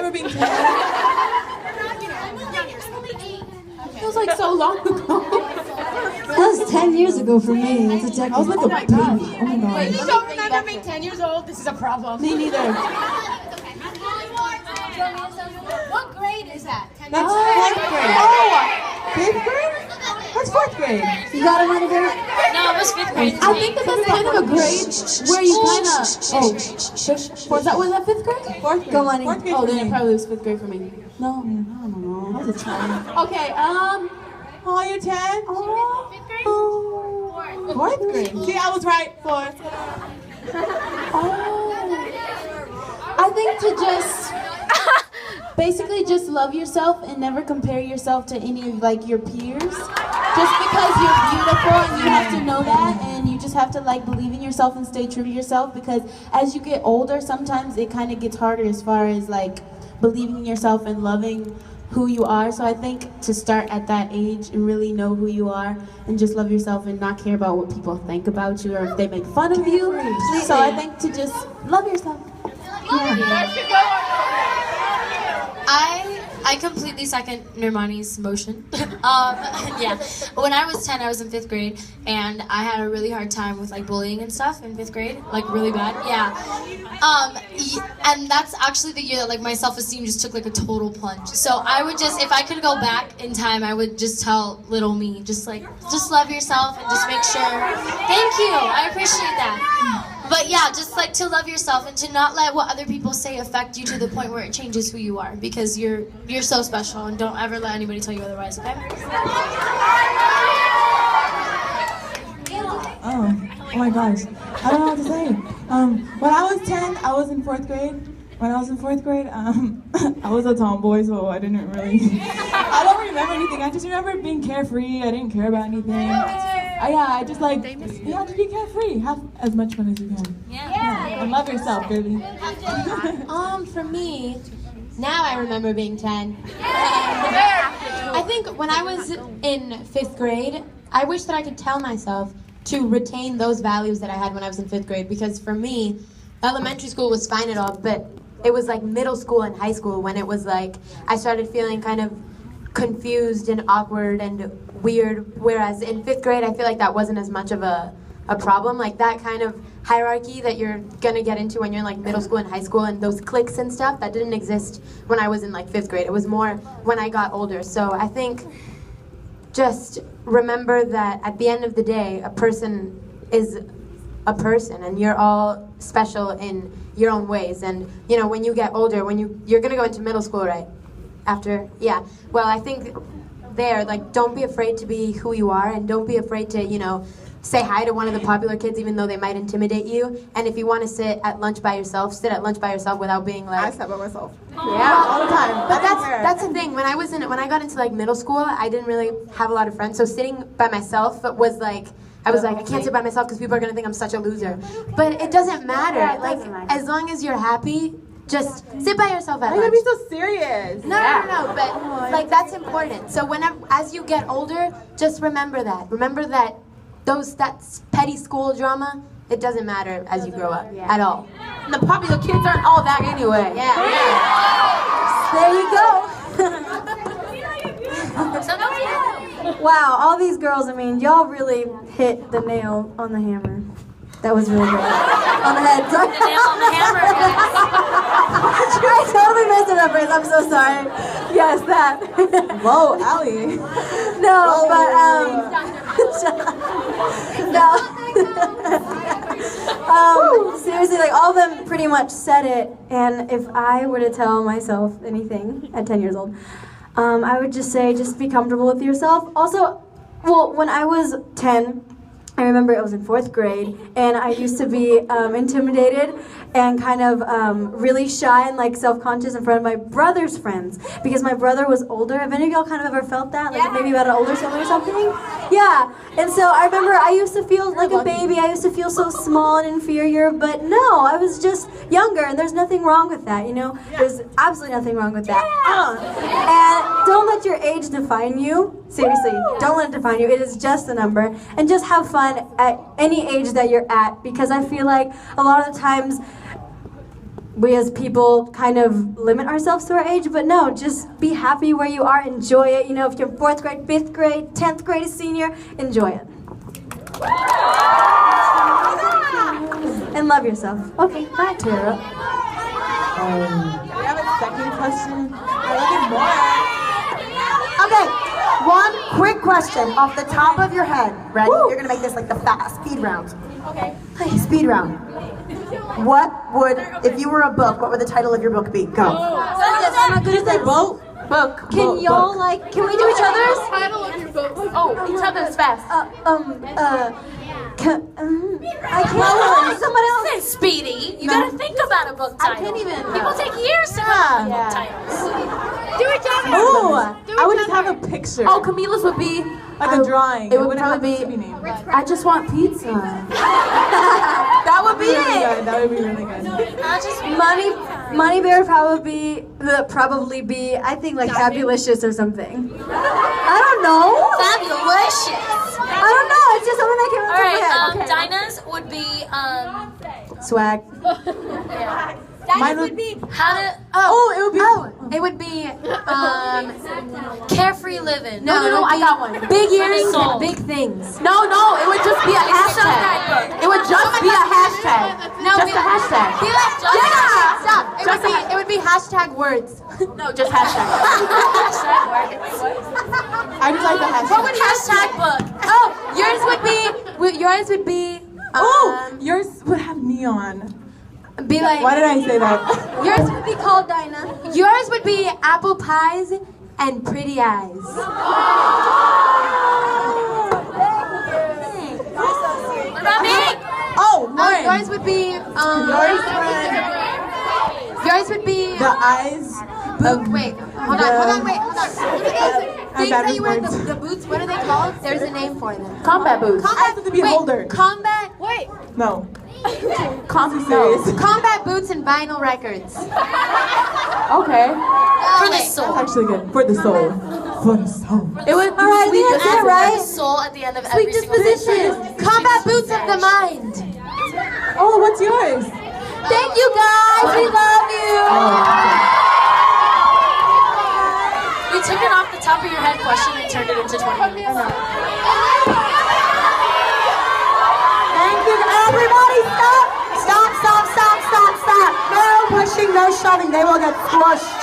remember being 10. It was like so long ago. That was 10 years ago for me. It's a decade. I was like a baby. Oh my god. Wait, you don't remember being 10 years old? This is a problem. Me neither. What grade is that? That's 4th grade. Oh! 5th grade? That's 4th grade. You got it, Monica? No, it was 5th grade. I think that that's kind of a grade where you kind of. Was that 5th grade? 4th grade. Go, Money. 4th grade Oh, for then me. it probably was 5th grade for me. No, I don't know. I was a child. Okay, Oh, you're 10? Oh. 4th grade. See, I was right. 4th. I think to just basically just love yourself and never compare yourself to any of like your peers. Just because you're beautiful and you have to know that, and you just have to like believe in yourself and stay true to yourself, because as you get older sometimes it kind of gets harder as far as like believing in yourself and loving who you are. So I think to start at that age and really know who you are and just love yourself and not care about what people think about you or if they make fun of you. So I think to just love yourself. I completely second Nirmani's motion. Yeah, when I was 10, I was in 5th grade, and I had a really hard time with like bullying and stuff in 5th grade, like really bad. Yeah, and that's actually the year that like my self-esteem just took like a total plunge. So I would just, if I could go back in time, I would just tell little me, just love yourself and just make sure. Thank you, I appreciate that. But yeah, just like to love yourself and to not let what other people say affect you to the point where it changes who you are, because you're so special, and don't ever let anybody tell you otherwise, okay? Oh my gosh. I don't know what to say. When I was 10, I was in 4th grade. When I was in 4th grade, I was a tomboy, so I didn't really, I don't remember anything. I just remember being carefree. I didn't care about anything. I just like, you have to be carefree. Have as much fun as you can. Yeah. And love yourself, baby. For me, now I remember being 10. I think when I was in 5th grade, I wish that I could tell myself to retain those values that I had when I was in 5th grade, because for me, elementary school was fine and all, but it was like middle school and high school when it was like I started feeling kind of confused and awkward and weird, whereas in 5th grade I feel like that wasn't as much of a problem. Like that kind of hierarchy that you're gonna get into when you're in like middle school and high school and those cliques and stuff, that didn't exist when I was in like 5th grade. It was more when I got older. So I think just remember that at the end of the day, a person is a person, and you're all special in your own ways. And you know, when you get older, when you're gonna go into middle school, right? After, yeah. Well, I think there, like, don't be afraid to be who you are, and don't be afraid to, you know, say hi to one of the popular kids, even though they might intimidate you. And if you want to sit at lunch by yourself, sit at lunch by yourself without being like. I sat by myself. Yeah, all the time. But that's the thing. When I got into like middle school, I didn't really have a lot of friends. So sitting by myself was like, I was like, I can't sit by myself because people are gonna think I'm such a loser. But it doesn't matter. Like, as long as you're happy, just sit by yourself at lunch. You're gonna be so serious. No, but like that's important. So as you get older, just remember that. Remember that that's petty school drama, it doesn't matter as you grow up at all. The popular kids aren't all that anyway. Yeah. There you go. Wow, all these girls, I mean, y'all really hit the nail on the hammer. That was really good. On the head. Sorry. The nail on the hammer, guys. I totally messed it up, Riz. I'm so sorry. Yes, that. Whoa, Allie. No, but no. Seriously, like all of them pretty much said it. And if I were to tell myself anything at 10 years old, I would just say, just be comfortable with yourself. Also, well, when I was 10, I remember it was in 4th grade, and I used to be intimidated and kind of really shy and like self-conscious in front of my brother's friends, because my brother was older. Have any of y'all kind of ever felt that? Like maybe about an older sibling or something? Yeah. And so I remember I used to feel like a baby. I used to feel so small and inferior, but no, I was just younger, and there's nothing wrong with that, you know? There's absolutely nothing wrong with that. And don't let your age define you. Seriously, don't let it define you. It is just a number. And just have fun at any age that you're at, because I feel like a lot of the times we as people kind of limit ourselves to our age, but no, just be happy where you are, enjoy it. You know, if you're 4th grade, 5th grade, 10th grade, a senior, enjoy it. And love yourself. Okay, bye, Tara. We have a second question. We're looking more. Okay, one quick question off the top of your head. Ready? You're gonna make this like the fast speed round. Okay. Speed round. What would, if you were a book, what would the title of your book be? Go. I'm not good at that. Boat. Book. Can y'all like? Can we do each other's? Title of your book. Oh, each other's fast. I can't. Somebody else. Listen, Speedy, you gotta think about a book title. I can't even. People take years to come up with book titles. Do each other. Ooh, I would just have a picture. Oh, Camila's would be like a drawing. It would wouldn't have probably to be. named. I just want pizza. That would be Really it. good. That would be really good. Money Bear would probably be I think like Fabulicious or something. I don't know. Fabulicious. I don't know. It's just something that came All right, up my head. Dinah's would be Swag. Mine would be. how to It would be carefree living. No, I got one. big earrings Soul. and big things. No, it would just be a hashtag. It would just be a hashtag. No, Just a hashtag. Be like, Yeah. stop. It would be hashtag words. No, just hashtag. I just like the hashtag. What would hashtag book? Oh, yours would be. Oh, yours would have neon. Be like. Why did I say that? Yours would be called Dinah. Yours would be apple pies and pretty eyes. What about me? Oh, Lauren. Yours would be. Yours would be. The eyes. Wait, hold on. Things that you wear, backwards. the boots, what are they called? There's a name for them. Combat boots. I have to be a holder. Combat. No. Too serious. Combat boots and vinyl records. Okay. For the That's soul. actually good. For the soul. For the soul. It would. All right, we answered it right. Soul at the end of every Sweet single disposition. Combat boots of the mind. Oh, what's yours? Thank you guys. We love you. We took it off the top of your head question and turned it into 20 minutes. Thank you, everybody. Stop. No pushing, no shoving. They will get squashed.